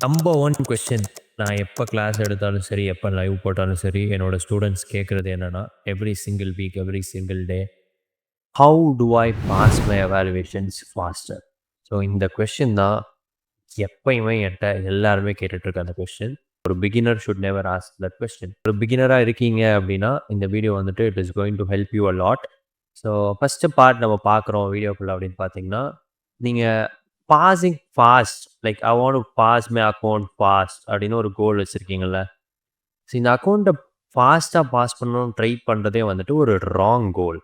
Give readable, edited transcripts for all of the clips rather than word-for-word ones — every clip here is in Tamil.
நம்பர் ஒன் கொஸ்டின் நான் எப்போ கிளாஸ் எடுத்தாலும் சரி, எப்போ லைவ் போட்டாலும் சரி, என்னோட ஸ்டூடெண்ட்ஸ் கேட்குறது என்னன்னா, every single week, every single day, how do I pass my evaluations faster? So இந்த கொஸ்டின் தான் எப்பயுமே என்கிட்ட எல்லாருமே கேட்டுட்ருக்க அந்த கொஸ்டின். ஒரு beginner should never ask that question. ஒரு பிகினராக இருக்கீங்க அப்படின்னா, இந்த வீடியோ வந்துட்டு it is going to help you a lot. So first part நம்ம பார்க்குறோம் வீடியோக்குள்ள அப்படின்னு பார்த்தீங்கன்னா, நீங்கள் passing fast like I want to pass my account fast அப்படின்னு ஒரு கோல் வச்சுருக்கீங்கல்ல. ஸோ இந்த அக்கௌண்ட்டை ஃபாஸ்ட்டாக பாஸ் பண்ணணும்னு ட்ரை பண்ணுறதே வந்துட்டு ஒரு ராங் கோல்.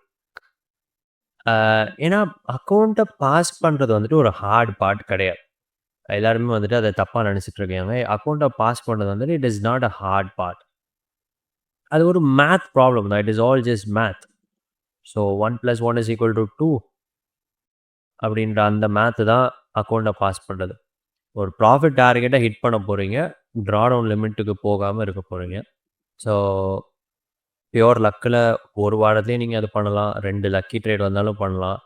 ஏன்னா அக்கௌண்ட்டை பாஸ் பண்ணுறது வந்துட்டு ஒரு ஹார்ட் பார்ட் கிடையாது. எல்லாருமே வந்துட்டு அதை தப்பாக நினச்சிட்டு இருக்காங்க. அக்கௌண்ட்டை பாஸ் பண்ணுறது வந்துட்டு it is not a hard part. அது ஒரு மேத் ப்ராப்ளம் தான். It is all just math. So 1+1 is equal to 2 அப்படின்ற அந்த மேத்து தான் அக்கௌண்ட்டை பாஸ் பண்ணுறது. ஒரு ப்ராஃபிட் டார்கெட்டை ஹிட் பண்ண போகிறீங்க. ட்ரா டவுன் லிமிட்டுக்கு போகாமல் இருக்க போகிறீங்க. ஸோ பியோர் லக்கில் ஒரு வாரத்துலேயே நீங்கள் அது பண்ணலாம். 2 லக்கி ட்ரேட் வந்தாலும் பண்ணலாம்.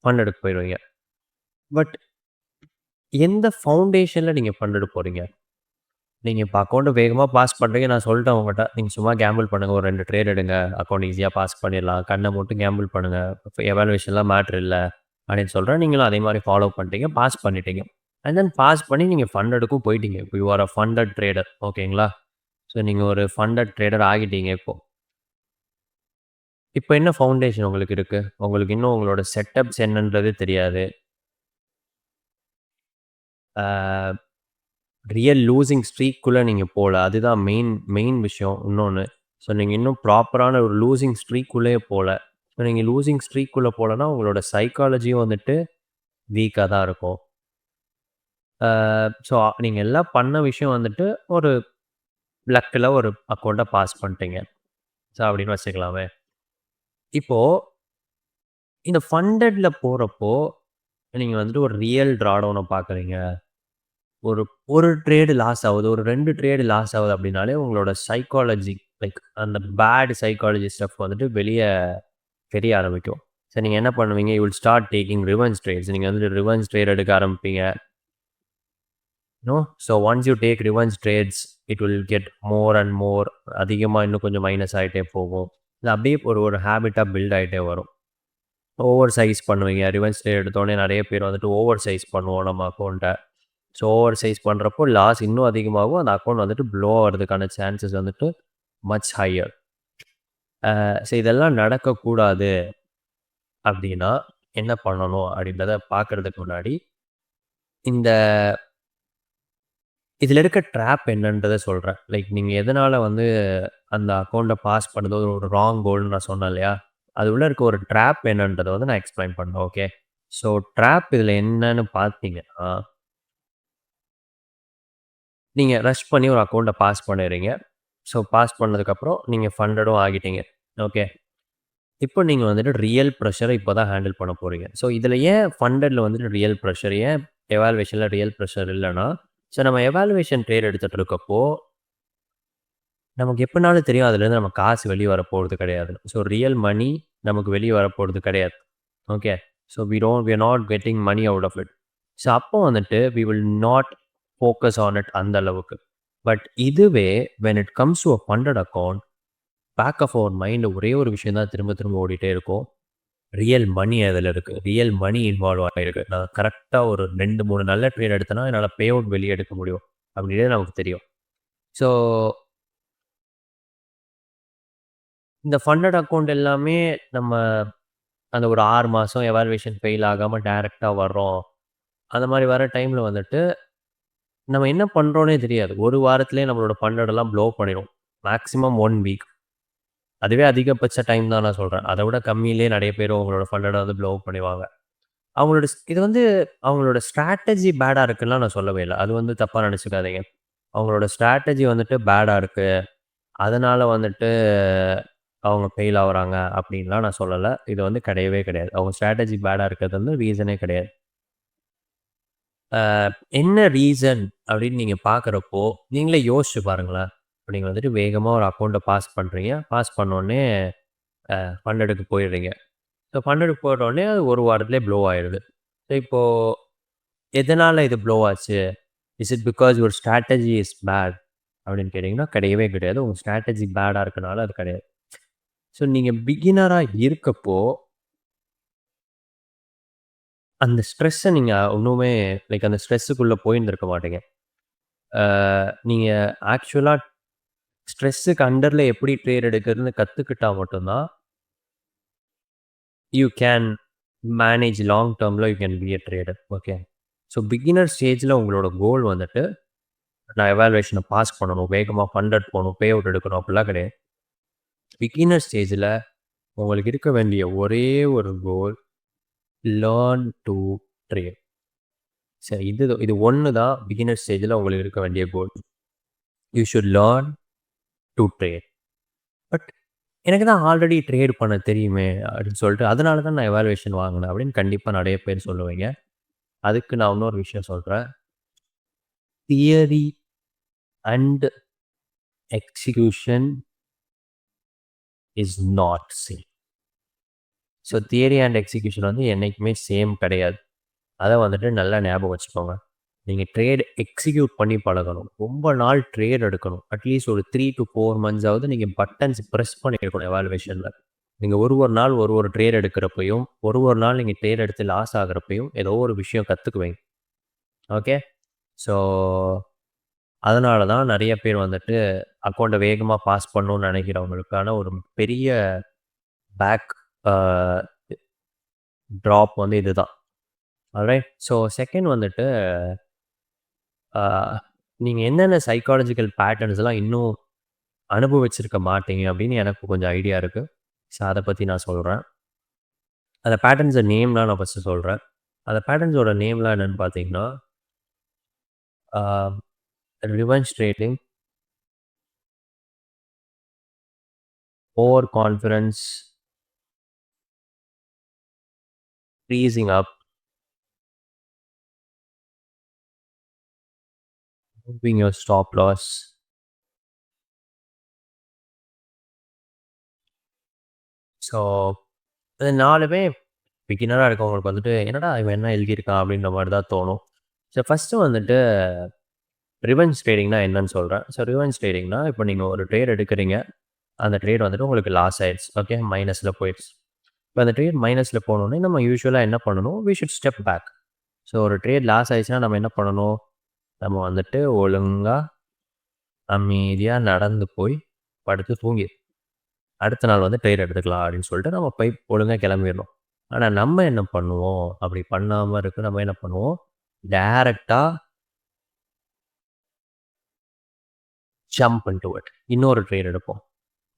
ஃபண்ட் எடுக்க போயிடுவீங்க. பட் எந்த ஃபவுண்டேஷனில் நீங்கள் ஃபண்ட் எடுக்க போகிறீங்க? நீங்கள் இப்போ அக்கௌண்ட்டை வேகமாக பாஸ் பண்ணுறீங்க. நான் சொல்லிட்டேன் உங்கள்கிட்ட. நீங்கள் சும்மா கேம்பிள் பண்ணுங்கள். ஒரு 2 ட்ரேட் எடுங்க. அக்கௌண்ட் ஈஸியாக பாஸ் பண்ணிடலாம். கண்ணை மட்டும் கேம்பிள் பண்ணுங்கள். எவாலுவேஷன்லாம் மேட்ரு இல்லை அப்படின்னு சொல்கிறேன். நீங்களும் அதே மாதிரி ஃபாலோ பண்ணிட்டீங்க. பாஸ் பண்ணிட்டீங்க. அண்ட் தென் பாஸ் பண்ணி நீங்கள் ஃபண்ட் எடுக்கும் போயிட்டீங்க. இப்போ you are a funded trader. ஓகேங்களா? ஸோ நீங்கள் ஒரு ஃபண்டட் ட்ரேடர் ஆகிட்டீங்க இப்போது. இப்போ என்ன ஃபவுண்டேஷன் உங்களுக்கு இருக்குது? உங்களுக்கு இன்னும் உங்களோட செட்டப்ஸ் என்னன்றது தெரியாது. ரியல் லூசிங் ஸ்ட்ரீக்குள்ளே நீங்கள் போகல. அதுதான் மெயின் விஷயம் இன்னொன்று. ஸோ நீங்கள் இன்னும் ப்ராப்பரான ஒரு லூசிங் ஸ்ட்ரீக்குள்ளேயே போகல. ஸோ நீங்கள் லூசிங் ஸ்ட்ரீக்குள்ளே போகலன்னா உங்களோட சைக்காலஜியும் வந்துட்டு வீக்காக தான் இருக்கும். ஸோ நீங்கள் எல்லாம் பண்ண விஷயம் வந்துட்டு ஒரு லக்கில் ஒரு அக்கௌண்ட்டை பாஸ் பண்ணிட்டீங்க. ஸோ அப்படின்னு வச்சுக்கலாமே. இப்போது இந்த ஃபண்டட்ல போகிறப்போ நீங்கள் வந்துட்டு ஒரு ரியல் ட்ராடவுனை பார்க்குறீங்க. ஒரு ஒரு ட்ரேடு லாஸ் ஆகுது. ஒரு 2 ட்ரேடு லாஸ் ஆகுது அப்படின்னாலே உங்களோட சைக்காலஜி லைக் அந்த பேட் சைக்காலஜி ஸ்டஃப் வந்துட்டு வெளிய தெரிய ஆரம்பிக்கும். ஸோ நீங்க என்ன பண்ணுவீங்க? You will start taking revenge trades. நீங்க வந்துட்டு ரிவெஞ்ச் ட்ரேட் எடுக்க ஆரம்பிப்பீங்க. So once you take revenge trades it will get more and more. அதிகமா இன்னும் கொஞ்சம் மைனஸ் ஆயிட்டே போகும். இது அப்படியே ஒரு ஹேபிட்டா பில்ட் ஆயிட்டே வரும். ஓவர் சைஸ் பண்ணுவீங்க. ரிவெஞ்ச் ட்ரேட் எடுத்தோனே நெறைய பேர் வந்துட்டு ஓவர் சைஸ் பண்ணுவோம் நம்ம அக்கௌண்ட்ட. ஸோ ஓவர் சைஸ் பண்ணுறப்போ லாஸ் இன்னும் அதிகமாகும். அந்த அக்கௌண்ட் வந்துட்டு ப்ளோ ஆகிறதுக்கான சான்சஸ் வந்துட்டு மச் ஹையர். ஸோ இதெல்லாம் நடக்கக்கூடாது அப்படின்னா என்ன பண்ணணும் அப்படின்றத பார்க்கறதுக்கு முன்னாடி இந்த இதில் இருக்க ட்ராப் என்னன்றதை சொல்கிறேன். லைக் நீங்கள் எதனால் வந்து அந்த அக்கௌண்ட்டை பாஸ் பண்ணுறது ஒரு ராங் கோல்னு நான் சொன்னேன் இல்லையா? அது உள்ள இருக்க ஒரு ட்ராப் என்னன்றதை வந்து நான் எக்ஸ்பிளைன் பண்ணேன். ஓகே. ஸோ ட்ராப் இதில் என்னன்னு பார்த்தீங்கன்னா, நீங்கள் ரஷ் பண்ணி ஒரு அக்கௌண்ட்டை பாஸ் பண்ணிடுறீங்க. ஸோ பாஸ் பண்ணதுக்கப்புறம் நீங்கள் ஃபண்டடும் ஆகிட்டீங்க. ஓகே. இப்போ நீங்கள் வந்துட்டு ரியல் ப்ரெஷரை இப்போ தான் ஹேண்டில் பண்ண போகிறீங்க. ஸோ இதில் ஏன் ஃபண்டடில் வந்துட்டு ரியல் ப்ரெஷர், ஏன் எவாலுவேஷனில் ரியல் ப்ரெஷர் இல்லைன்னா, ஸோ நம்ம எவாலுவேஷன் ட்ரேட் எடுத்துகிட்டு இருக்கப்போ நமக்கு எப்படினாலும் தெரியும் அதுலேருந்து நம்ம காசு வெளியே வரப்போகிறது கிடையாது. ஸோ ரியல் மணி நமக்கு வெளியே வரப்போகிறது கிடையாது. Okay. So we are not getting money out of it. So அப்போ வந்துட்டு we will not focus on it அந்த அளவுக்கு. பட் இதுவே when it comes to a funded account, back of our mind ஒரே ஒரு விஷயம் தான் திரும்ப திரும்ப ஓடிட்டே இருக்கும். ரியல் மணி அதில் இருக்குது. ரியல் மணி இன்வால்வ் ஆகிருக்கு. நான் கரெக்டாக ஒரு 2, 3 நல்ல ட்ரேட் எடுத்தேன்னா என்னால் பே அவுட் வெளியே எடுக்க முடியும் அப்படின்றது நமக்கு தெரியும். ஸோ இந்த ஃபண்டட் அக்கௌண்ட் எல்லாமே நம்ம அந்த ஒரு 6 மாதம் எவாலுவேஷன் ஃபெயில் ஆகாமல் டைரெக்டாக வர்றோம். அந்த மாதிரி வர டைமில் வந்துட்டு நம்ம என்ன பண்ணுறோன்னே தெரியாது. ஒரு வாரத்திலேயே நம்மளோட ஃபண்டடெல்லாம் ப்ளோ பண்ணிடும். Maximum 1 week. அதுவே அதிகபட்ச டைம் தான் நான் சொல்கிறேன். அதை விட கம்மியிலேயே நிறைய பேர் அவங்களோட ஃபண்டடை வந்து ப்ளோ பண்ணிடுவாங்க. அவங்களோட இது வந்து அவங்களோட ஸ்ட்ராட்டஜி பேடா இருக்குன்னுலாம் நான் சொல்லவே இல்ல. அது வந்து தப்பா நெனச்சுக்காதீங்க. அவங்களோட ஸ்ட்ராட்டஜி வந்துட்டு பேடா இருக்கு. அதனால வந்துட்டு அவங்க ஃபெயில் ஆவுறாங்க அப்டின்லாம் நான் சொல்லல. இது வந்து கிடையவே கிடையாது. அவங்க ஸ்ட்ராட்டஜி பேடா இருக்கிறது வந்து ரீசனே கிடையாது. என்ன ரீசன் அப்டின்னு நீங்க பார்க்குறப்போ, நீங்களே யோசிச்சு பாருங்களேன். இப்ப நீங்க வந்துட்டு வேகமா ஒரு அக்கவுண்ட்ட பாஸ் பண்றீங்க. பாஸ் பண்ணோனே ஃபண்ட் எடுக்க போயிடுறீங்க. ஸோ ஃபண்ட் எடுக்க போயிட்டோனே அது 1 வாரத்திலேயே ப்ளோ ஆயிருது. ஸோ இப்போ எதனால இது ப்ளோ ஆச்சு? Is it because your strategy is bad அப்படின்னு கேட்டிங்கன்னா கிடையவே கிடையாது. உங்கள் ஸ்ட்ராட்டஜி பேடாக இருக்கனால அது கிடையாது. ஸோ நீங்கள் பிகினராக இருக்கப்போ அந்த ஸ்ட்ரெஸ்ஸை நீங்கள் இன்னுமே லைக் அந்த ஸ்ட்ரெஸ்ஸுக்குள்ளே போயிருந்திருக்க மாட்டீங்க. நீங்கள் ஆக்சுவலாக ஸ்ட்ரெஸ்ஸுக்கு அண்டரில் எப்படி ட்ரேட் எடுக்கிறதுன்னு கற்றுக்கிட்டா மட்டும்தான் யூ கேன் மேனேஜ் லாங் டேர்மில் you can be a trader. Okay. So beginner ஸ்டேஜில் உங்களோட கோல் வந்துட்டு நான் எவாலுவேஷனை பாஸ் பண்ணணும், வேகமாக ஃபண்டட் போகணும், பே அவுட் எடுக்கணும் அப்படிலாம் கிடையாது. பிகினர் ஸ்டேஜில் உங்களுக்கு இருக்க வேண்டிய ஒரே ஒரு கோல் லேர்ன் டு ட்ரேட். சரி, இது ஒன்று தான் பிகினர் ஸ்டேஜில் உங்களுக்கு இருக்க வேண்டிய goal. You should learn to trade. But எனக்கு தான் ஆல்ரெடி ட்ரேட் பண்ண தெரியுமே அப்படின்னு சொல்லிட்டு அதனால தான் நான் எவாலுவேஷன் வாங்கினேன் அப்படின்னு கண்டிப்பாக நிறைய பேர் சொல்லுவீங்க. அதுக்கு நான் இன்னொரு விஷயம் சொல்கிறேன். Theory and execution is not same. So theory and execution வந்து என்றைக்குமே சேம் கிடையாது. அதை வந்துட்டு நல்லா ஞாபகம் வச்சுக்கோங்க. நீங்கள் ட்ரேட் எக்ஸிக்யூட் பண்ணி பழகணும். ரொம்ப நாள் ட்ரேட் எடுக்கணும். அட்லீஸ்ட் ஒரு 3 to 4 months நீங்கள் பட்டன்ஸ் ப்ரெஸ் பண்ணியிருக்கணும் எவாலுவேஷனில். நீங்கள் ஒரு நாள் ஒரு ட்ரேட் எடுக்கிறப்பையும் ஒரு நாள் நீங்கள் ட்ரேட் எடுத்து லாஸ் ஆகிறப்பையும் ஏதோ ஒரு விஷயம் கற்றுக்குவீங்க. ஓகே. ஸோ அதனால தான் நிறைய பேர் வந்துட்டு அக்கௌண்ட்டை வேகமாக பாஸ் பண்ணணும்னு நினைக்கிறவங்களுக்கான ஒரு பெரிய பேக் ட்ராப் வந்து இதுதான். ஆல்ரைட். ஸோ செகண்ட் வந்துட்டு நீங்கள் என்னென்ன சைக்காலஜிக்கல் பேட்டர்ன்ஸ்லாம் இன்னும் அனுபவிச்சிருக்க மாட்டீங்க அப்படின்னு எனக்கு கொஞ்சம் ஐடியா இருக்குது. ஸோ அதை பற்றி நான் சொல்கிறேன். அந்த பேட்டர்ன்ஸை நேம்லாம் நான் ஃபஸ்ட்டு சொல்கிறேன். அந்த பேட்டர்ன்ஸோட நேம்லாம் என்னென்னு பார்த்தீங்கன்னா revenge trading, over confidence, freezing up, moving your stop loss, so இது 4மே பிகினராக இருக்கவங்களுக்கு வந்துட்டு என்னடா இவன் என்ன எழுதியிருக்கான் அப்படின்ற மாதிரி தான் தோணும். ஸோ ஃபஸ்ட்டு வந்துட்டு ரிவெஞ்ச் ட்ரேடிங்னா என்னன்னு சொல்கிறேன். ஸோ ரிவெஞ்ச் ட்ரேடிங்னா இப்போ நீங்கள் ஒரு ட்ரேட் எடுக்கிறீங்க, அந்த ட்ரேட் வந்துட்டு உங்களுக்கு லாஸ் ஆயிடுச்சு. ஓகே, மைனஸில் போயிடுச்சு. இப்போ அந்த ட்ரேட் மைனஸில் போனோடனே நம்ம யூஸ்வலாக என்ன பண்ணணும், we should step back. So ஒரு ட்ரேட் லாஸ் ஆயிடுச்சுன்னா நம்ம என்ன பண்ணணும், நம்ம வந்துட்டு ஒழுங்காக அமைதியாக நடந்து போய் படுத்து தூங்கி அடுத்த நாள் வந்து ட்ரேட் எடுத்துக்கலாம் அப்படின்னு சொல்லிட்டு நம்ம போய் ஒழுங்காக கிளம்பிடணும். ஆனால் நம்ம என்ன பண்ணுவோம், அப்படி பண்ணாமல் இருக்கு நம்ம என்ன பண்ணுவோம், டைரெக்டாக ஜம்ப் இன்டு இட். இன்னொரு ட்ரேட் எடுப்போம்.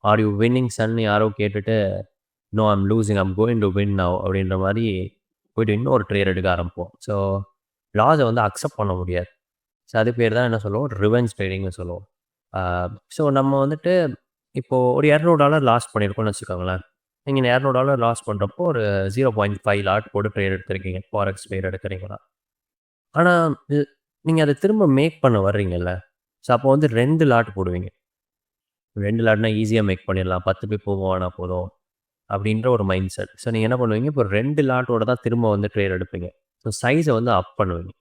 ஆர் யூ வின்னிங் சன் யாரோ கேட்டுட்டு no I'm losing I'm going to win now அப்படின்ற மாதிரி போய்ட்டு இன்னொரு ட்ரேட் எடுக்க ஆரம்பிப்போம். ஸோ லாஸை வந்து அக்செப்ட் பண்ண முடியாது. ஸோ அது பேர் தான் என்ன சொல்லுவோம், ரிவெஞ்ச் ட்ரேடிங்னு சொல்லுவோம். ஸோ நம்ம வந்துட்டு இப்போது ஒரு $200 லாஸ் பண்ணியிருக்கோம்னு வச்சுக்கோங்களேன். நீங்கள் $200 லாஸ் பண்ணுறப்போ ஒரு 0.5 லாட் போட்டு ட்ரேட் எடுத்துருக்கீங்க, ஃபாரெக்ஸ் ட்ரேட் எடுக்கிறீங்களா. ஆனால் நீங்கள் அதை திரும்ப மேக் பண்ண வர்றீங்கல்ல, ஸோ அப்போ வந்து 2 லாட் போடுவீங்க. 2 லாட்னா ஈஸியாக மேக் பண்ணிடலாம், 10 பிப் மூவ் ஆனால் போதும் அப்படின்ற ஒரு மைண்ட் செட். ஸோ நீங்கள் என்ன பண்ணுவீங்க, இப்போ 2 லாட்டோட தான் திரும்ப வந்து ட்ரேட் எடுப்பீங்க. ஸோ சைஸை வந்து அப் பண்ணுவீங்க.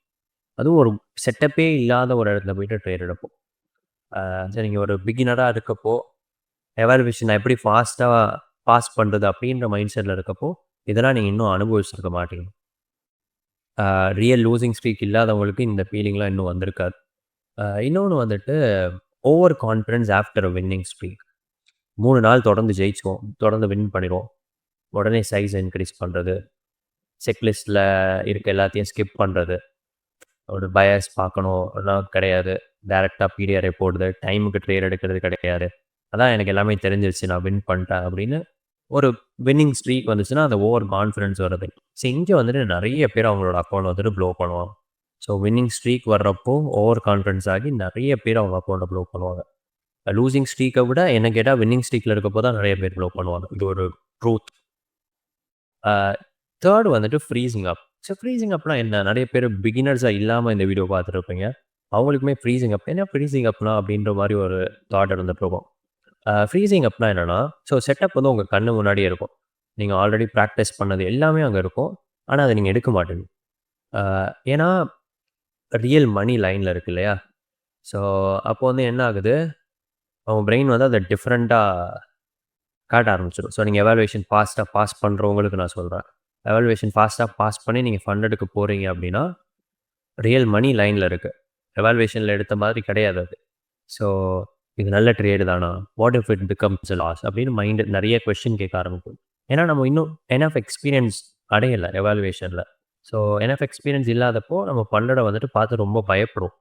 அதுவும் ஒரு செட்டப்பே இல்லாத ஒரு இடத்துல போய்ட்டு ட்ரேட் எடுப்போம். ஸோ நீங்கள் ஒரு பிகினராக இருக்கப்போ எவாலுவேஷன் எப்படி ஃபாஸ்ட்டாக பாஸ் பண்ணுறது அப்படின்ற மைண்ட் செட்டில் இருக்கப்போ இதெல்லாம் நீங்கள் இன்னும் அனுபவிச்சிருக்க மாட்டீங்க. ரியல் லூசிங் ஸ்ட்ரீக் இல்லாதவங்களுக்கு இந்த ஃபீலிங்லாம் இன்னும் வந்திருக்காது. இன்னொன்று வந்துட்டு over confidence after a winning streak. 3 நாள் தொடர்ந்து ஜெயிச்சுவோம், தொடர்ந்து வின் பண்ணிடுவோம். உடனே சைஸ் இன்க்ரீஸ் பண்ணுறது, செக்லிஸ்ட்டில் இருக்க எல்லாத்தையும் ஸ்கிப் பண்ணுறது, ஒரு பயஸ் பார்க்கணும் அதெல்லாம் கிடையாது. டேரெக்டாக பிடிஆர்ஐ போடுது, டைமுக்கு ட்ரேட் எடுக்கிறது கிடையாது. அதான் எனக்கு எல்லாமே தெரிஞ்சிருச்சு, நான் வின் பண்ணிட்டேன் அப்படின்னு ஒரு வின்னிங் ஸ்ட்ரீக் வந்துச்சுன்னா அந்த ஓவர் கான்ஃபிடன்ஸ் வருது. ஸோ இங்கே வந்துட்டு நிறைய பேர் அவங்களோட அக்கௌண்ட் வந்துட்டு ப்ளோ பண்ணுவாங்க. ஸோ வின்னிங் ஸ்ட்ரீக் வர்றப்போ ஓவர் கான்ஃபிடன்ஸ் ஆகி நிறைய பேர் அவங்க அக்கௌண்ட்டை ப்ளோ பண்ணுவாங்க. லூசிங் ஸ்ட்ரீக்கை விட என்ன கேட்டால் வின்னிங் ஸ்ட்ரீக்கில் இருக்கப்போ தான் நிறைய பேர் ப்ளோ பண்ணுவாங்க. இது ஒரு ட்ரூத். தேர்ட் வந்துட்டு ஃப்ரீசிங் அப். ஸோ ஃப்ரீசிங் அப்லாம் என்ன, நிறைய பேர் பிகினர்ஸாக இல்லாமல் இந்த வீடியோ பார்த்துருப்பீங்க. அவங்களுக்குமே ஃப்ரீசிங் அப் என்ன, ஃப்ரீசிங் அப்னா அப்படின்ற மாதிரி ஒரு தாட் இருந்துட்டு இருக்கும். ஃப்ரீசிங் அப்னா என்னென்னா, ஸோ செட்டப் வந்து உங்கள் கண்ணு முன்னாடியே இருக்கும். நீங்கள் ஆல்ரெடி ப்ராக்டிஸ் பண்ணது எல்லாமே அங்கே இருக்கும். ஆனால் அதை நீங்கள் எடுக்க மாட்டீங்க. ஏன்னா ரியல் மணி லைனில் இருக்கு இல்லையா? ஸோ அப்போ வந்து என்ன ஆகுது, அவங்க பிரெயின் வந்து அதை டிஃப்ரெண்ட்டாக காட்ட ஆரம்பிச்சிடும். ஸோ நீங்கள் எவாலுவேஷன் ஃபாஸ்ட்டாக பாஸ் பண்ணுறவங்களுக்கு நான் சொல்கிறேன். எவாலுவேஷன் ஃபாஸ்ட்டாக பாஸ் பண்ணி நீங்கள் ஃபண்டடுக்கு போகிறீங்க அப்படின்னா, ரியல் மணி லைனில் இருக்குது. எவாலுவேஷனில் எடுத்த மாதிரி கிடையாது அது. ஸோ இது நல்ல ட்ரேடு தானா? What if it becomes loss? அப்படின்னு மைண்டு நிறைய கொஸ்டின் கேட்க ஆரம்பிக்கும். ஏன்னா நம்ம இன்னும் எனஃப் எக்ஸ்பீரியன்ஸ் அடையலை எவாலுவேஷனில். ஸோ எனஃப் எக்ஸ்பீரியன்ஸ் இல்லாதப்போ நம்ம ஃபண்டடை வந்துட்டு பார்த்து ரொம்ப பயப்படும்.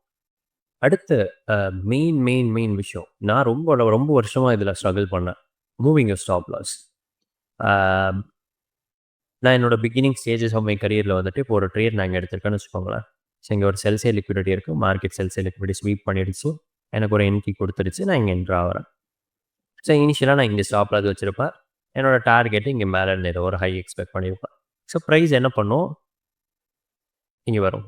அடுத்து மெயின் விஷயம். நான் ரொம்ப வருஷமாக இதில் ஸ்ட்ரகிள் பண்ணேன். Moving your stop loss. நான் என்னோட பிகினிங் ஸ்டேஜஸ் ஆஃப் மை கரியரில் வந்துட்டு இப்போ ஒரு ட்ரேட் நான் இங்கே எடுத்திருக்கேன்னு வச்சுக்கோங்களேன். ஸோ இங்கே ஒரு செல்ஸே லிக்விடிட்டி இருக்குது. மார்க்கெட் செல்ஸே லிக்விடிட்டி ஸ்வீப் பண்ணிடுச்சு. எனக்கு ஒரு என்ட்ரி கொடுத்துருச்சு. நான் இங்கே என்ட்ரு ஆகிறேன். ஸோ இனிஷியலாக நான் இங்கே ஸ்டாப் லாஸ் வச்சுருப்பேன். என்னோட டார்கெட்டு இங்கே மேலே இருந்து ஏதோ ஒரு ஹை எக்ஸ்பெக்ட் பண்ணியிருப்பேன். ஸோ ப்ரைஸ் என்ன பண்ணும், இங்கே வரும்.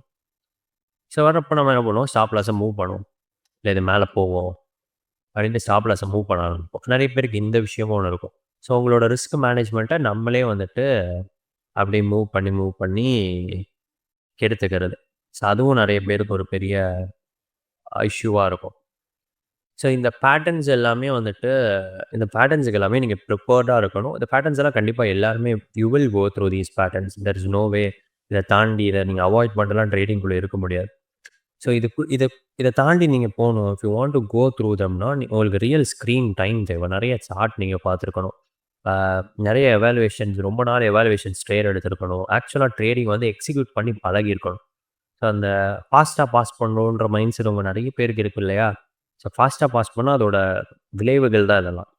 ஸோ வரப்போ நம்ம என்ன பண்ணுவோம், ஸ்டாப் லாஸை மூவ் பண்ணுவோம். இல்லை இது மேலே போவோம் அப்படின்ட்டு ஸ்டாப் லாஸை மூவ் பண்ண ஆரம்பிப்போம். நிறைய பேருக்கு இந்த விஷயமும் ஒன்று இருக்கும். ஸோ உங்களோட ரிஸ்க் மேனேஜ்மெண்ட்டை நம்மளே வந்துட்டு அப்படியே மூவ் பண்ணி கெடுத்துக்கிறது. ஸோ அதுவும் நிறைய பேருக்கு ஒரு பெரிய இஷ்யூவாக இருக்கும். ஸோ இந்த பேட்டர்ன்ஸ் எல்லாமே வந்துட்டு பேட்டர்ன்ஸுக்கு எல்லாமே நீங்கள் ப்ரிப்பேர்டாக இருக்கணும். இந்த பேட்டர்ன்ஸ் எல்லாம் கண்டிப்பாக எல்லாருமே you will go through these patterns. There is no way இதை தாண்டி இதை நீங்கள் அவாய்ட் பண்ணலாம் ட்ரேடிங்குள்ளே இருக்க முடியாது. ஸோ இதை தாண்டி நீங்கள் போகணும். If you want to go through தம்னா உங்களுக்கு ரியல் ஸ்க்ரீன் டைம் தேவை. நிறைய சார்ட் நீங்கள் பார்த்துருக்கணும். நிறைய எவாலுவேஷன்ஸ், ரொம்ப நாள் எவாலுவேஷன்ஸ் ட்ரேட் எடுத்துருக்கணும். ஆக்சுவலாக ட்ரேடிங் வந்து எக்ஸிக்யூட் பண்ணி பழகிருக்கணும். ஸோ அந்த ஃபாஸ்ட்டாக பாஸ் பண்ணணுன்ற மைண்ட் செட் உங்கள் நிறைய பேருக்கு இருக்கு இல்லையா? ஸோ ஃபாஸ்ட்டாக பாஸ் பண்ணால் அதோட விளைவுகள் தான் இதெல்லாம்.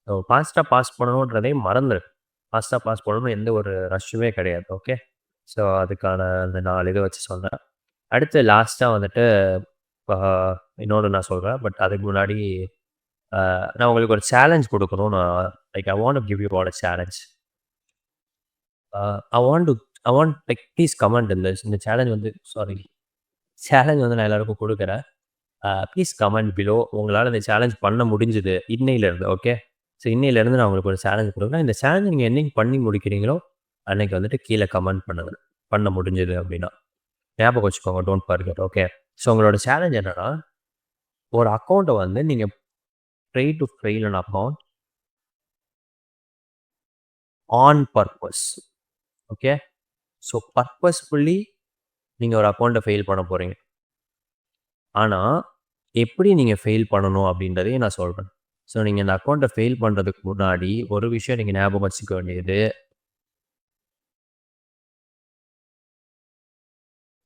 ஸோ ஃபாஸ்ட்டாக பாஸ் பண்ணணுன்றதே மறந்துரு. ஃபாஸ்ட்டாக பாஸ் பண்ணணும் எந்த ஒரு ரஷ்ஷுமே கிடையாது. ஓகே. ஸோ அதுக்கான அந்த 4 இதை வச்சு சொன்னேன். அடுத்து லாஸ்ட்டாக வந்துட்டு இன்னொன்று நான் சொல்கிறேன். பட் அதுக்கு முன்னாடி நான் உங்களுக்கு ஒரு சேலஞ்ச் கொடுக்கணும். நான் like I want to give you all a challenge. I want like please comment இந்த சேலஞ்ச் வந்து சேலஞ்ச் வந்து நான் எல்லாருக்கும் கொடுக்குறேன். Please comment below. உங்களால் இந்த சேலஞ்ச் பண்ண முடிஞ்சுது இன்னையிலேருந்து. ஓகே. ஸோ இன்னையிலேருந்து நான் உங்களுக்கு ஒரு சேலஞ்ச் கொடுக்குறேன். இந்த சேலஞ்ச் நீங்கள் என்னைக்கு பண்ணி முடிக்கிறீங்களோ அன்னைக்கு வந்துட்டு கீழே கமெண்ட் பண்ணுங்க, பண்ண முடிஞ்சது அப்படின்னா. ஞாபகம் வச்சுக்கோங்க, டோன்ட் ஃபர்கெட். ஓகே. ஸோ உங்களோட சேலஞ்ச் என்னன்னா, ஒரு அக்கௌண்ட்டை வந்து நீங்கள் try to fail an account on purpose. Okay. So purposefully நீங்கள் ஒரு அக்கௌண்ட்டை ஃபெயில் பண்ண போகிறீங்க. ஆனால் எப்படி நீங்கள் ஃபெயில் பண்ணணும் அப்படின்றதையும் நான் சொல்கிறேன். ஸோ நீங்கள் இந்த அக்கௌண்ட்டை ஃபெயில் பண்ணுறதுக்கு முன்னாடி ஒரு விஷயம் நீங்கள் ஞாபகம் வச்சுக்க வேண்டியது,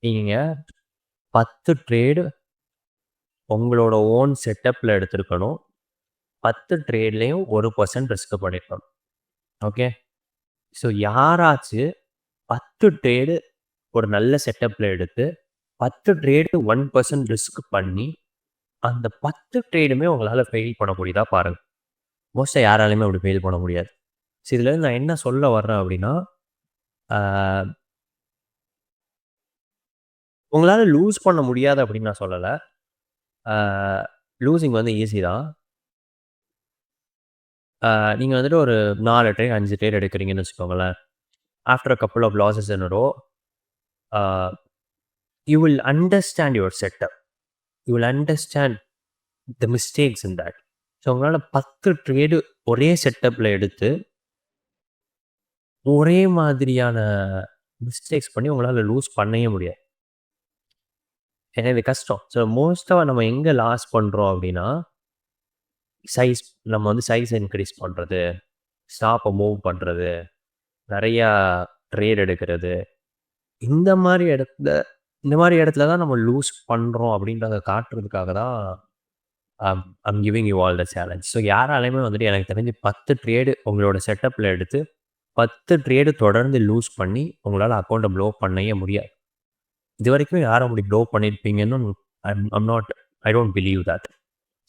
நீங்கள் 10 ட்ரேடு உங்களோட ஓன் செட்டப்பில் எடுத்துருக்கணும். 10 ட்ரேட்லேயும் 1% ரிஸ்க் பண்ணியிருக்கணும். ஓகே. ஸோ யாராச்சும் 10 ட்ரேடு ஒரு நல்ல செட்டப்பில் எடுத்து 10 ட்ரேடு 1% ரிஸ்க் பண்ணி அந்த 10 ட்ரேடுமே உங்களால் ஃபெயில் பண்ண முடியுதா பாருங்கள். மோஸ்ட்டாக யாராலையுமே அப்படி ஃபெயில் பண்ண முடியாது. ஸோ இதுலேருந்து நான் என்ன சொல்ல வர்றேன் அப்படின்னா, உங்களால் லூஸ் பண்ண முடியாது அப்படின்னு நான் சொல்லலை. லூசிங் வந்து ஈஸி தான். நீங்கள் வந்துட்டு ஒரு 4 ட்ரேட் 5 ட்ரேட் எடுக்கிறீங்கன்னு வச்சுக்கோங்களேன். After a couple of losses in a row, you will understand your setup. You will understand the mistakes in that. So உங்களால் 10 ட்ரேடு ஒரே செட்டப்பில் எடுத்து ஒரே மாதிரியான மிஸ்டேக்ஸ் பண்ணி உங்களால் லூஸ் பண்ணவே முடியாது. ஏன்னா இது கஷ்டம். ஸோ மோஸ்ட்டாக நம்ம எங்கே லாஸ் பண்ணுறோம் அப்படின்னா, நம்ம வந்து சைஸ் இன்க்ரீஸ் பண்ணுறது, ஸ்டாப்பை மூவ் பண்ணுறது, நிறையா ட்ரேட் எடுக்கிறது, இந்த மாதிரி இடத்துல தான் நம்ம லூஸ் பண்ணுறோம் அப்படின்றத காட்டுறதுக்காக தான் I'm giving you all the challenge. So யாராலையுமே வந்துட்டு எனக்கு தெரிஞ்சு 10 ட்ரேடு உங்களோட செட்டப்பில் எடுத்து 10 ட்ரேடு தொடர்ந்து லூஸ் பண்ணி உங்களால் அக்கௌண்ட்டை ப்ளோ பண்ணவே முடியாது. இது வரைக்கும் யாரும் அப்படி ப்ளோ பண்ணியிருப்பீங்கன்னு I don't believe that.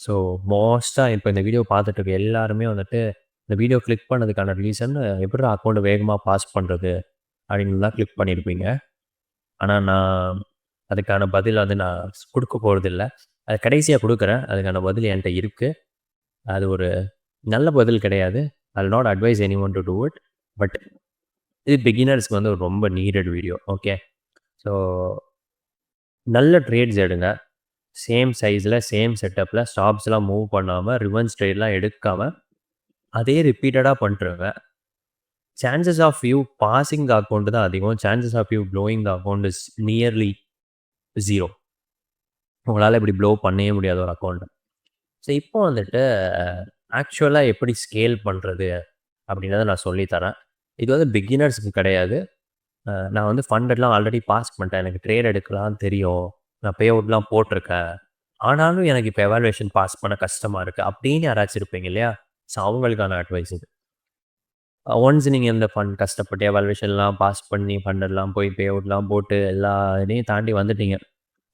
So மோஸ்ட்டாக இப்போ இந்த வீடியோ பார்த்துட்டு இருக்க எல்லாருமே வந்துட்டு இந்த வீடியோ கிளிக் பண்ணதுக்கான ரீசன் எப்படி அக்கௌண்ட்டை வேகமாக பாஸ் பண்ணுறது அப்படின்னு தான் கிளிக் பண்ணியிருப்பீங்க. ஆனால் நான் அதுக்கான பதில் வந்து நான் கொடுக்க போகிறதில்ல. அது கடைசியாக கொடுக்குறேன். அதுக்கான பதில் என்கிட்ட இருக்குது. அது ஒரு நல்ல பதில் கிடையாது. I will not advise anyone to do it. But இது பிகினர்ஸ்க்கு வந்து ஒரு ரொம்ப நீடட் வீடியோ. ஓகே. ஸோ நல்ல ட்ரேட்ஸ் எடுங்க. சேம் சைஸ்ல, சேம் செட்டப்ல ஸ்டாப்ஸ்லாம் மூவ் பண்ணாம, ரிவர்ஸ் ட்ரேட்லாம் எடுக்காம, அதே ரிப்பீட்டடா பண்ணிட்டுருங்க. Chances of you passing the account தான் அதிகம். Chances of you blowing the account is nearly 0. உங்களால இப்படி ப்ளோ பண்ணவே முடியாது ஒரு அக்கவுண்ட்ட. ஸோ இப்போ வந்துட்டு ஆக்சுவலா எப்படி ஸ்கேல் பண்றது அப்படின்றத நான் சொல்லி தரேன். இது வந்து பிகினர்ஸ்க்கு கிடையாது. நான் வந்து ஃபண்டெல்லாம் ஆல்ரெடி பாஸ் பண்ணிட்டேன். எனக்கு ட்ரேட் எடுக்கலாம்னு தெரியும். நான் பே அவுட்லாம் போட்டிருக்கேன். ஆனாலும் எனக்கு இப்போ எவாலுவேஷன் பாஸ் பண்ண கஷ்டமா இருக்கு. அப்படின்னு யாராச்சும் இருப்பீங்க இல்லையா? ஸோ அவங்களுக்கான அட்வைஸ் இது. ஒன்ஸ் நீங்க இந்த ஃபண்ட் கஷ்டப்பட்டு எவாலுவேஷன்லாம் பாஸ் பண்ணி ஃபண்டெல்லாம் போய் பே அவுட்லாம் போட்டு எல்லா இதையும் தாண்டி வந்துட்டீங்க.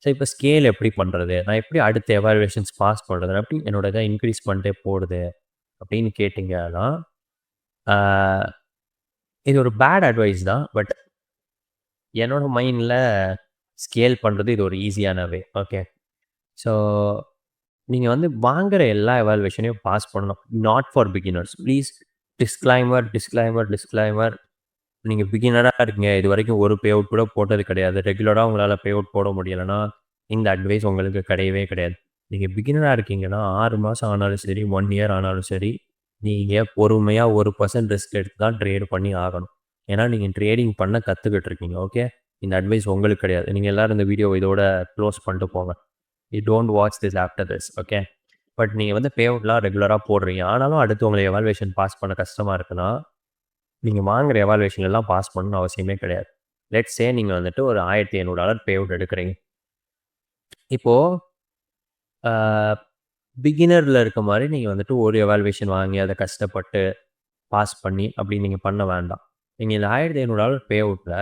ஸோ இப்போ ஸ்கேல் எப்படி பண்ணுறது? நான் எப்படி அடுத்த எவாலுவேஷன்ஸ் பாஸ் பண்ணுறது? நான் எப்படி என்னோட இதை இன்க்ரீஸ் பண்ணிட்டே போடுது? அப்படின்னு கேட்டிங்கன்னா, ஆ, இது ஒரு பேட் அட்வைஸ் தான். பட் என்னோட மைண்டில் ஸ்கேல் பண்ணுறது இது ஒரு ஈஸியான வே. ஓகே. ஸோ நீங்கள் வந்து வாங்குற எல்லா எவாலுவேஷனையும் பாஸ் பண்ணணும். Not for beginners. Please disclaimer, disclaimer, disclaimer. நீங்கள் பிகினராக இருக்கீங்க. இது வரைக்கும் ஒரு பே அவுட் கூட போட்டது கிடையாது. ரெகுலராக உங்களால் பே அவுட் போட முடியலைன்னா, இந்த அட்வைஸ் உங்களுக்கு கிடையவே கிடையாது. நீங்கள் பிகினராக இருக்கீங்கன்னா 6 மாதம் ஆனாலும் சரி, 1 இயர் ஆனாலும் சரி, நீங்கள் பொறுமையாக 1% ரிஸ்க் எடுத்து தான் ட்ரேட் பண்ணி ஆகணும். ஏன்னா நீங்கள் ட்ரேடிங் பண்ண கற்றுக்கிட்டு இருக்கீங்க. ஓகே. இந்த அட்வைஸ் உங்களுக்கு கிடையாது. நீங்கள் எல்லோரும் இந்த வீடியோ இதோட க்ளோஸ் பண்ணிட்டு போங்க. You don't watch this after this. Okay. But நீங்கள் வந்து பே அவுட்லாம் ரெகுலராக போடுறீங்க. ஆனாலும் அடுத்து உங்களை எவாலுவேஷன் பாஸ் பண்ண கஷ்டமாக இருக்குன்னா, நீங்கள் வாங்குற எவாலுவேஷன் எல்லாம் பாஸ் பண்ணணும்னு அவசியமே கிடையாது. லெட்ஸ் சே நீங்கள் வந்துட்டு ஒரு $1500 பே அவுட் எடுக்கிறீங்க. இப்போது பிகினரில் இருக்க மாதிரி நீங்கள் வந்துட்டு ஒரு எவாலுவேஷன் வாங்கி அதை கஷ்டப்பட்டு பாஸ் பண்ணி அப்படி நீங்கள் பண்ண வேண்டாம். நீங்கள் இந்த $1500 பே அவுட்டில்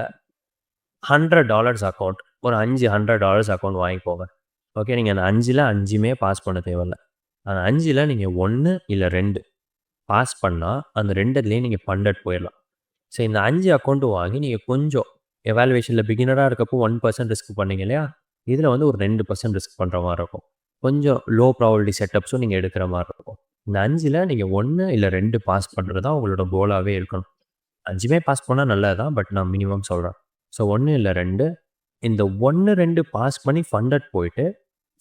$100 அக்கௌண்ட், ஒரு 5 $100 அக்கௌண்ட் வாங்கிக்கோங்க. ஓகே. நீங்கள் அந்த 5ல் 5மே பாஸ் பண்ண தேவையில்ல. அந்த 5ல் நீங்கள் 1 இல்லை 2 பாஸ் பண்ணால் அந்த 2த்துலேயும் நீங்கள் ஃபண்டட் போயிடலாம். ஸோ இந்த 5 அக்கௌண்ட்டும் வாங்கி நீங்கள் கொஞ்சம் எவாலுவேஷனில் பிகினராக இருக்கப்போ 1% ரிஸ்க் பண்ணீங்க இல்லையா? இதில் வந்து ஒரு 2% ரிஸ்க் பண்ணுற மாதிரி இருக்கும். கொஞ்சம் லோ ப்ராபபிலிட்டி செட்டப்ஸும் நீங்கள் எடுக்கிற மாதிரி இருக்கும். இந்த 5ல் நீங்கள் 1 இல்லை 2 பாஸ் பண்ணுறது தான் உங்களோட கோலாகவே இருக்கணும். 5மே பாஸ் பண்ணால் நல்லது தான். பட் நான் மினிமம் சொல்கிறேன். ஸோ 1 இல்லை 2, இந்த 1, 2 பாஸ் பண்ணி ஃபண்டட் போயிட்டு,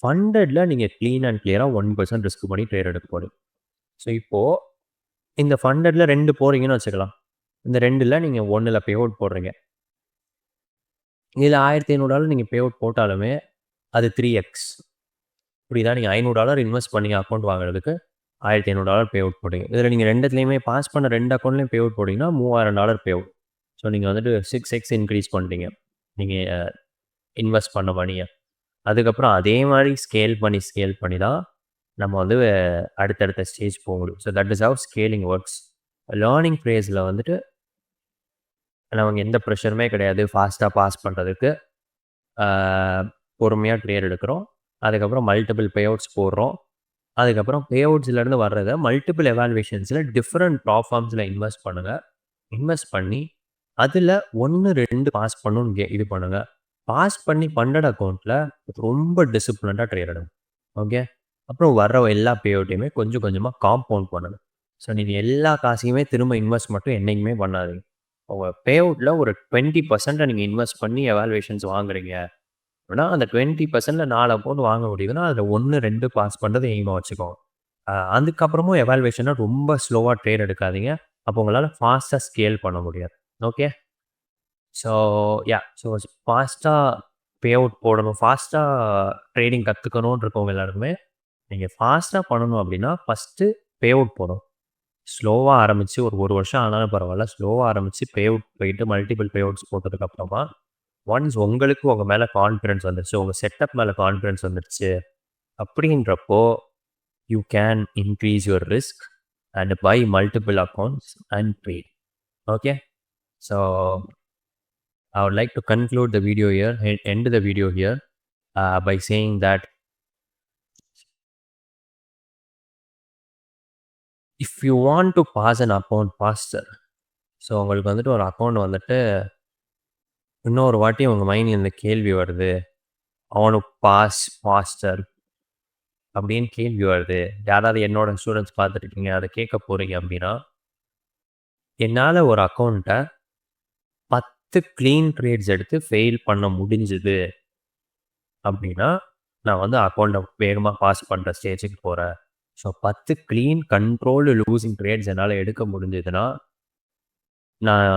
ஃபண்டடில் நீங்கள் க்ளீன் அண்ட் கிளியராக 1% ரிஸ்க் பண்ணி ட்ரேட் எடுக்க போகிறீங்க. ஸோ இப்போது இந்த ஃபண்டடில் 2 போகிறீங்கன்னு வச்சுக்கலாம். இந்த 2ல் நீங்கள் 1ல் பே அவுட் போடுறீங்க. இதில் $1500 நீங்கள் பே அவுட் போட்டாலுமே அது 3x. புரியுதா? நீங்கள் $500 இன்வெஸ்ட் பண்ணி அக்கௌண்ட் வாங்குறதுக்கு $1500 பே அவுட் போடுறீங்க. இதில் நீங்கள் 2த்துலேயுமே பாஸ் பண்ண 2 அக்கௌண்ட்லேயும் பே அவுட் போட்டிங்கன்னா $3000 பே அவுட். ஸோ நீங்கள் வந்துட்டு 6x இன்க்ரீஸ் பண்ணிட்டீங்க நீங்கள் இன்வெஸ்ட் பண்ண மணியை. அதுக்கப்புறம் அதே மாதிரி ஸ்கேல் பண்ணி தான் நம்ம வந்து அடுத்தடுத்த ஸ்டேஜ் போக முடியும். So that is how scaling works. Learning ஃபேஸில் வந்துட்டு நமக்கு எந்த ப்ரெஷருமே கிடையாது. ஃபாஸ்ட்டாக பாஸ் பண்ணுறதுக்கு பொறுமையாக ட்ரேட் எடுக்கிறோம். அதுக்கப்புறம் மல்டிபிள் பே அவுட்ஸ் போடுறோம். அதுக்கப்புறம் பே அவுட்ஸ்லேருந்து வர்றதை மல்டிபிள் எவாலுவேஷன்ஸில் டிஃப்ரெண்ட் ப்ளாட்ஃபார்ம்ஸில் இன்வெஸ்ட் பண்ணுங்கள். இன்வெஸ்ட் பண்ணி அதில் 1, 2 பாஸ் பண்ணணும்னு இது பண்ணுங்கள். பாஸ் பண்ணி ஃபண்டட் அக்கௌண்ட்டில் ரொம்ப டிசிப்ளின்டாக ட்ரேட் எடுங்க. ஓகே. அப்புறம் வர்ற எல்லா பே அவுட்டையுமே கொஞ்சம் கொஞ்சமாக காம்பவுண்ட் பண்ணுங்கள். ஸோ நீங்கள் எல்லா காசையுமே திரும்ப இன்வெஸ்ட் மட்டும் என்றைக்குமே பண்ணாதீங்க. உங்கள் பே அவுட்டில் ஒரு 20% நீங்கள் இன்வெஸ்ட் பண்ணி எவாலுவேஷன்ஸ் வாங்குறீங்க அப்படின்னா, அந்த 20%ல் 4 அக்கௌண்ட் வாங்க முடியுதுன்னா, அதில் 1, 2 பாஸ் பண்ணுறது எய்மாக வச்சுக்கோங்க. அதுக்கப்புறமும் எவாலுவேஷனை ரொம்ப ஸ்லோவாக ட்ரேட் எடுக்காதீங்க. அப்போ உங்களால் ஃபாஸ்ட்டாக ஸ்கேல் பண்ண முடியாது. ஓகே. ஸோ ஸோ ஃபாஸ்ட்டாக பே அவுட் போடணும், ஃபாஸ்ட்டாக ட்ரேடிங் கற்றுக்கணும்னு இருக்கவங்க எல்லாருக்குமே, நீங்கள் ஃபாஸ்ட்டாக பண்ணணும் அப்படின்னா ஃபஸ்ட்டு பே அவுட் போடணும். ஸ்லோவாக ஆரம்பித்து ஒரு வருஷம் ஆனாலும் பரவாயில்ல, ஸ்லோவாக ஆரம்பித்து பே அவுட் போயிட்டு மல்டிபிள் பே அவுட்ஸ் போட்டதுக்கப்புறமா ஒன்ஸ் உங்களுக்கு உங்கள் மேலே கான்ஃபிடன்ஸ் வந்துருச்சு, உங்கள் செட்டப் மேலே கான்ஃபிடன்ஸ் வந்துருச்சு அப்படின்றப்போ you can increase your risk and buy multiple accounts and trade. Okay. So I would like to conclude the video here, end the video here by saying that if you want to pass an account faster, so உங்களுக்கு வந்துட்டு ஒரு அக்கௌண்ட் வந்துட்டு இன்னொரு வாட்டி உங்கள் மைண்டில் இந்த கேள்வி வருது, I want to pass faster அப்படின்னு கேள்வி வருது. யாராவது என்னோட ஸ்டூடெண்ட்ஸ் பார்த்துருக்கீங்க, அதை கேட்க போகிறீங்க அப்படின்னா, என்னால் ஒரு அக்கௌண்ட்டை 10 க்ளீன் ட்ரேட்ஸ் எடுத்து ஃபெயில் பண்ண முடிஞ்சுது அப்படின்னா நான் வந்து அக்கௌண்ட்டை வேகமாக பாஸ் பண்ணுற ஸ்டேஜுக்கு போகிறேன். So 10 clean controlled losing trades என்னால் எடுக்க முடிஞ்சதுன்னா நான்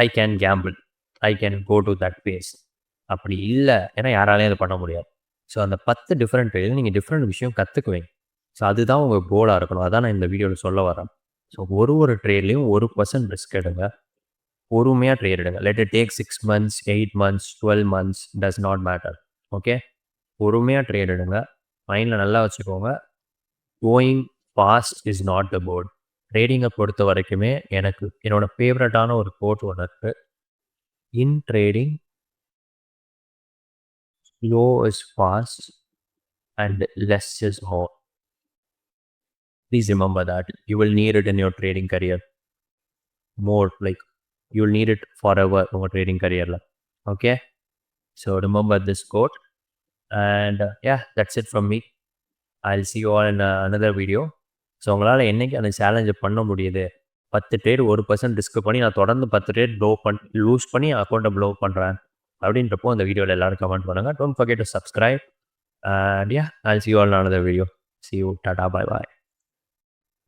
I can gamble. I can go to that phase. அப்படி இல்லை ஏன்னா யாராலையும் அதை பண்ண முடியாது. ஸோ அந்த 10 டிஃப்ரெண்ட் ட்ரேடில் நீங்கள் டிஃப்ரெண்ட் விஷயம் கற்றுக்குவீங்க. ஸோ அதுதான் உங்கள் கோலாக இருக்கணும். அதான் நான் இந்த வீடியோவில் சொல்ல வரேன். ஸோ ஒரு ட்ரேட்லேயும் 1% ரிஸ்க் எடுங்க. பொறுமையாக ட்ரேட் எடுங்க. Let it take 6 months, 8 months, 12 months does not matter. Okay, பொறுமையாக ட்ரேட் எடுங்க. மைண்டில் நல்லா வச்சுக்கோங்க. Going fast is not the point. ட்ரேடிங்கை பொறுத்த வரைக்குமே எனக்கு என்னோட ஃபேவரட்டான ஒரு கோட் ஒன்று இருக்குது. In trading slow is fast and less is more. Please remember that. You will need it in your trading career. More like you will need it forever in your trading career. Okay? So remember this quote. And yeah, that's it from me. I'll see you all in another video. So உங்களால் என்றைக்கு அந்த சேலஞ்சை பண்ண முடியுது, 10 ட்ரேட் 1% ரிஸ்க் பண்ணி நான் தொடர்ந்து 10 ட்ரேட் லூஸ் பண்ணி அக்கௌண்ட்டை ப்ளோ பண்ணுறேன் அப்படின்றப்போ அந்த வீடியோவில் எல்லோரும் கமெண்ட் பண்ணுங்கள். Don't forget to subscribe. And yeah, I'll see you all in another video. See you. Tata. Bye bye.